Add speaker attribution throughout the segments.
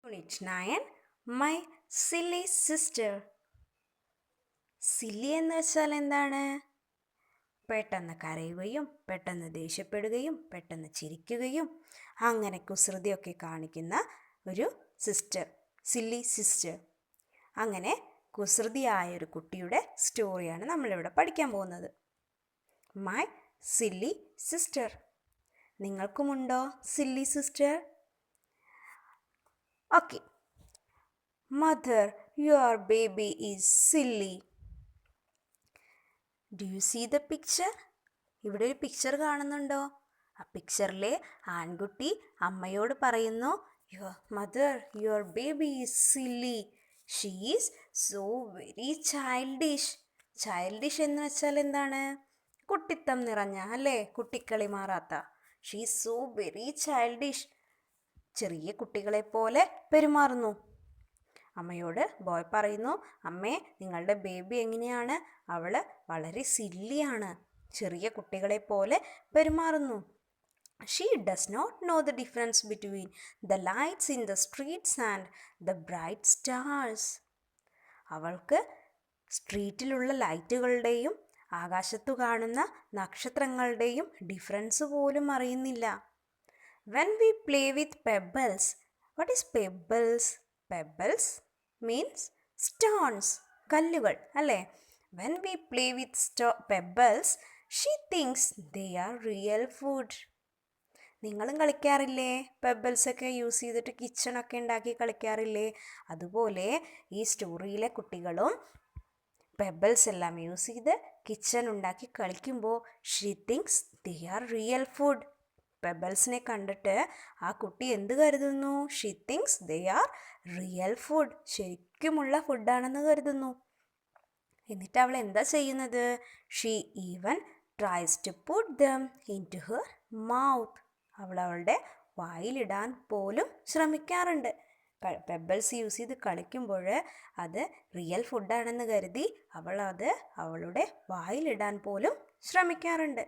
Speaker 1: Unit 9 My Silly Sister. Silly എന്ന് വെച്ചാൽ എന്താണ്? പെട്ടെന്ന് കരയുകയും പെട്ടെന്ന് ദേഷ്യപ്പെടുകയും പെട്ടെന്ന് ചിരിക്കുകയും അങ്ങനെ കുസൃതിയൊക്കെ കാണിക്കുന്ന ഒരു സിസ്റ്റർ, സില്ലി സിസ്റ്റർ. അങ്ങനെ കുസൃതിയായ ഒരു കുട്ടിയുടെ സ്റ്റോറിയാണ് നമ്മളിവിടെ പഠിക്കാൻ പോകുന്നത്. My silly sister. നിങ്ങൾക്കുമുണ്ടോ silly sister? Okay. Mother, your baby is silly. Do you see the picture? ഇവിടെ ഒരു പിക്ചർ കാണുന്നുണ്ടോ? ആ പിക്ചറിലെ ആൺകുട്ടി അമ്മയോട് പറയുന്നു, mother, your baby is silly. She is so very childish. Childish എന്ന് വെച്ചാൽ എന്താണ്? കുട്ടിത്തം നിറഞ്ഞ, അല്ലേ? കുട്ടിക്കളി മാറാത്ത. She is so very childish. ചെറിയ കുട്ടികളെ പോലെ പെരുമാറുന്നു. അമ്മയോട് ബോയ് പറയുന്നു, അമ്മേ, നിങ്ങളുടെ ബേബി എങ്ങനെയാണ്? അവൾ വളരെ സില്ലിയാണ്, ചെറിയ കുട്ടികളെ പോലെ പെരുമാറുന്നു. She does not know the difference between the lights in the streets and the bright stars. അവൾക്ക് സ്ട്രീറ്റിലുള്ള ലൈറ്റുകളുടെയും ആകാശത്തു കാണുന്ന നക്ഷത്രങ്ങളുടെയും ഡിഫറൻസ് പോലും അറിയുന്നില്ല. When we play with pebbles, what is pebbles? Pebbles means stones, കല്ലുകൾ, അല്ലേ? When we play with pebbles, she thinks they are real food. നിങ്ങളും കളിക്കാറില്ലേ? Pebbles ഒക്കെ യൂസ് ചെയ്തിട്ട് കിച്ചണൊക്കെ ഉണ്ടാക്കി കളിക്കാറില്ലേ? അതുപോലെ ഈ സ്റ്റോറിയിലെ കുട്ടികളും പെബിൾസ് എല്ലാം യൂസ് ചെയ്ത് കിച്ചൺ ഉണ്ടാക്കി കളിക്കുമ്പോൾ she thinks they are real food. പെബിൾസിനെ കണ്ടിട്ട് ആ കുട്ടി എന്ത് കരുതുന്നു? She thinks they are real food, ശരിക്കുമുള്ള ഫുഡാണെന്ന് കരുതുന്നു. എന്നിട്ട് അവൾ എന്താ ചെയ്യുന്നത്? She even tries to put them into her mouth. അവൾ അവളുടെ വായിലിടാൻ പോലും ശ്രമിക്കാറുണ്ട്. പെബിൾസ് യൂസ് ചെയ്ത് കളിക്കുമ്പോൾ അത് റിയൽ ഫുഡാണെന്ന് കരുതി അവൾ അത് അവളുടെ വായിലിടാൻ പോലും ശ്രമിക്കാറുണ്ട്.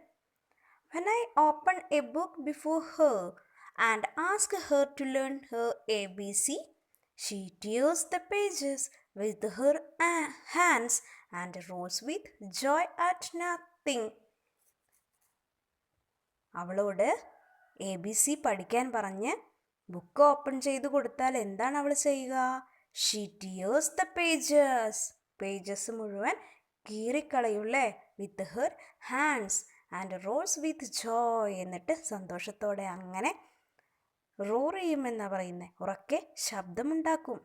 Speaker 1: When I open a book before her and ask her to learn her ABC, she tears the pages with her hands and rolls with joy at nothing. അവളോട് ABC പഠിക്കാൻ പറഞ്ഞ് ബുക്ക് ഓപ്പൺ ചെയ്ത് കൊടുത്താൽ എന്താണ് അവൾ ചെയ്യുക? She tears the pages. Pages മുഴുവൻ കീറിക്കളയൂല്ലേ? With her hands and rolls with joy. എന്നിട്ട് സന്തോഷത്തോടെ അങ്ങനെ റോർ ചെയ്യുമെന്നാണ് പറയുന്നത്, ഉറക്കെ ശബ്ദമുണ്ടാക്കും.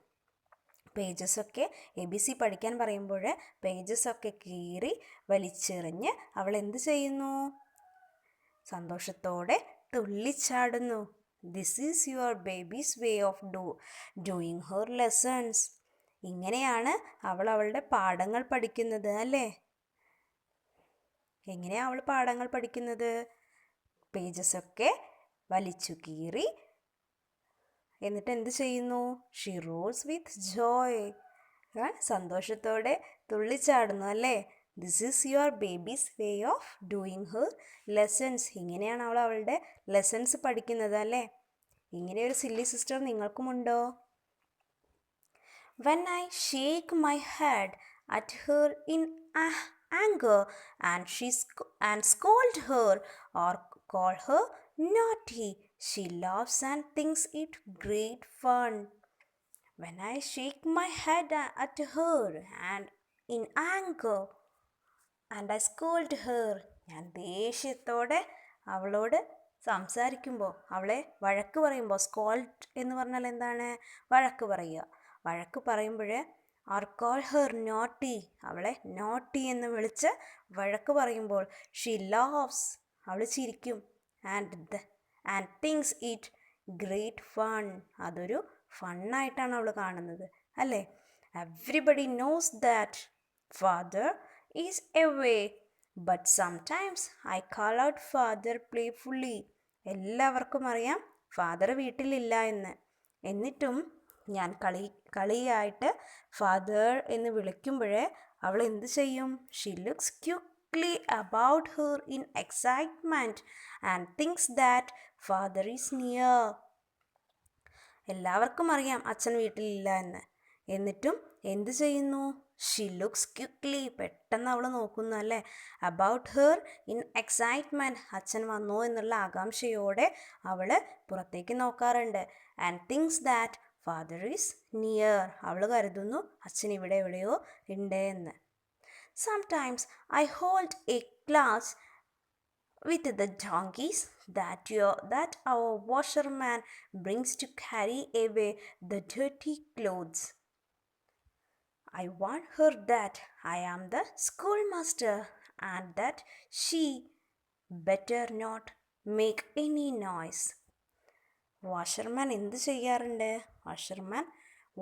Speaker 1: പേജസൊക്കെ ABC പഠിക്കാൻ പറയുമ്പോൾ പേജസൊക്കെ കീറി വലിച്ചെറിഞ്ഞ് അവൾ എന്ത് ചെയ്യുന്നു? സന്തോഷത്തോടെ തുള്ളിച്ചാടുന്നു. This is your baby's way of doing her lessons. ഇങ്ങനെയാണ് അവൾ അവളുടെ പാഠങ്ങൾ പഠിക്കുന്നത്, അല്ലേ? എങ്ങനെയാണ് അവൾ പാഠങ്ങൾ പഠിക്കുന്നത്? പേജസൊക്കെ വലിച്ചു കീറി എന്നിട്ട് എന്ത് ചെയ്യുന്നു? She rolls with joy. സന്തോഷത്തോടെ തുള്ളിച്ചാടുന്നു, അല്ലേ? This is your baby's way of doing her lessons. ഇങ്ങനെയാണ് അവൾ അവളുടെ ലെസൺസ് പഠിക്കുന്നത്, അല്ലേ? ഇങ്ങനെ ഒരു സില്ലി സിസ്റ്റർ നിങ്ങൾക്കുമുണ്ടോ? When I shake my head at her in anger and scold her or call her naughty, she laughs and thinks it great fun. When I shake my head at her and in anger and I scold her, ഞാൻ ദേഷ്യത്തോടെ അവളോട് സംസാരിക്കുമ്പോൾ, അവളെ വഴക്ക് പറയുമ്പോൾ, scold എന്ന് പറഞ്ഞാൽ എന്താണ്? വഴക്ക് പറയുക. വഴക്ക് പറയുമ്പോൾ ഓർ കോൾ ഹെർ നോട്ടി, അവളെ നോട്ടി എന്ന് വിളിച്ച് വഴക്ക് പറയുമ്പോൾ ഷീ ലാഫ്സ്, അവൾ ചിരിക്കും. And thinks it great fun, അതൊരു ഫണ്ണായിട്ടാണ് അവൾ കാണുന്നത്, അല്ലേ? Everybody knows that father is away but sometimes I call out father playfully. എല്ലാവർക്കും അറിയാം ഫാദർ വീട്ടിലില്ല എന്ന്. എന്നിട്ടും ഞാൻ കളിയായിട്ട് ഫാദർ എന്ന് വിളിക്കുമ്പോഴേ അവൾ എന്ത് ചെയ്യും? She looks quickly about her in excitement and things that father is near. എല്ലാവർക്കും അറിയാം അച്ഛൻ വീട്ടിലില്ല എന്ന്. എന്നിട്ടും എന്ത് ചെയ്യുന്നു? She looks quickly. പെട്ടെന്ന് അവൾ നോക്കുന്നു അല്ലേ? About her in excitement. അച്ഛൻ വന്നോ എന്നുള്ള ആകാംക്ഷയോടെ അവൾ പുറത്തേക്ക് നോക്കാറുണ്ട്. And things that father is near. അവൾ കരുതുന്നു അച്ഛൻ ഇവിടെ എവിടെയോ ഉണ്ട് എന്ന്. Sometimes I hold a class with the donkeys that our washerman brings to carry away the dirty clothes. I warn her that I am the schoolmaster and that she better not make any noise. Washerman എന്ത് ചെയ്യാറുണ്ട്? Washerman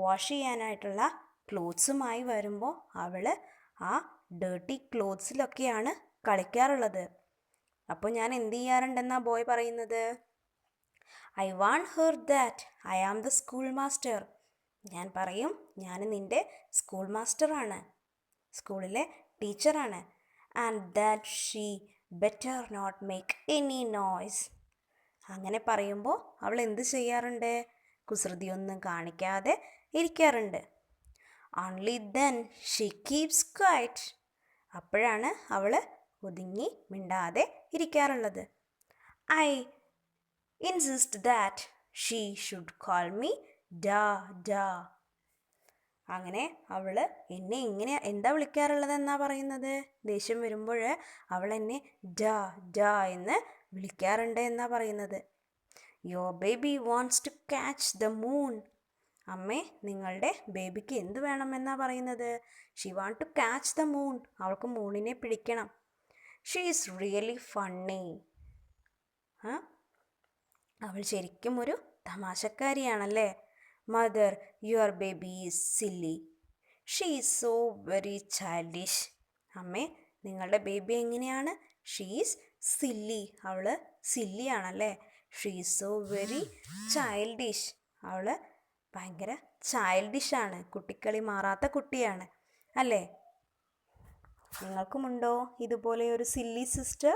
Speaker 1: wash ചെയ്യാനായിട്ടുള്ള ക്ലോത്ത്സുമായി വരുമ്പോൾ അവൾ ആ dirty ക്ലോത്ത്സിലൊക്കെയാണ് കളിക്കാറുള്ളത്. അപ്പോൾ ഞാൻ എന്ത് ചെയ്യാറുണ്ടെന്നാ ബോയ് പറയുന്നത്? I warn her that I am the school master. ഞാൻ പറയും ഞാൻ നിൻ്റെ സ്കൂൾ മാസ്റ്ററാണ്, സ്കൂളിലെ ടീച്ചറാണ്. And that she better not make any noise. അങ്ങനെ പറയുമ്പോൾ അവൾ എന്ത് ചെയ്യാറുണ്ട്? കുസൃതിയൊന്നും കാണിക്കാതെ ഇരിക്കാറുണ്ട്. Only then she keeps quiet. അപ്പോഴാണ് അവൾ ഒതുങ്ങി മിണ്ടാതെ ഇരിക്കാറുള്ളത്. I insist that she should call me da da. അങ്ങനെ അവൾ എന്നെ ഇങ്ങനെ എന്താ വിളിക്കാറുള്ളത് എന്നാ പറയുന്നത്? ദേഷ്യം വരുമ്പോൾ അവൾ എന്നെ ഡാ ഡാ എന്ന് വിളിക്കാറുണ്ട് എന്നാ പറയുന്നത്. Your baby wants to catch the moon. അമ്മേ, നിങ്ങളുടെ ബേബിക്ക് എന്ത് വേണമെന്നാ പറയുന്നത്? She want to catch the moon. അവൾക്ക് മൂണിനെ പിടിക്കണം. She is really funny. അവൾ ശരിക്കും ഒരു തമാശക്കാരിയാണല്ലേ? Mother, your baby is silly. She is so very childish. അമ്മേ, നിങ്ങളുടെ ബേബി എങ്ങനെയാണ്? She is silly. അവൾ സില്ലിയാണല്ലേ? She is so very childish. അവൾ ഭയങ്കര ചൈൽഡിഷാണ്, കുട്ടിക്കളി മാറാത്ത കുട്ടിയാണ് അല്ലേ? നിങ്ങൾക്കുമുണ്ടോ ഇതുപോലെ ഒരു സില്ലി സിസ്റ്റർ?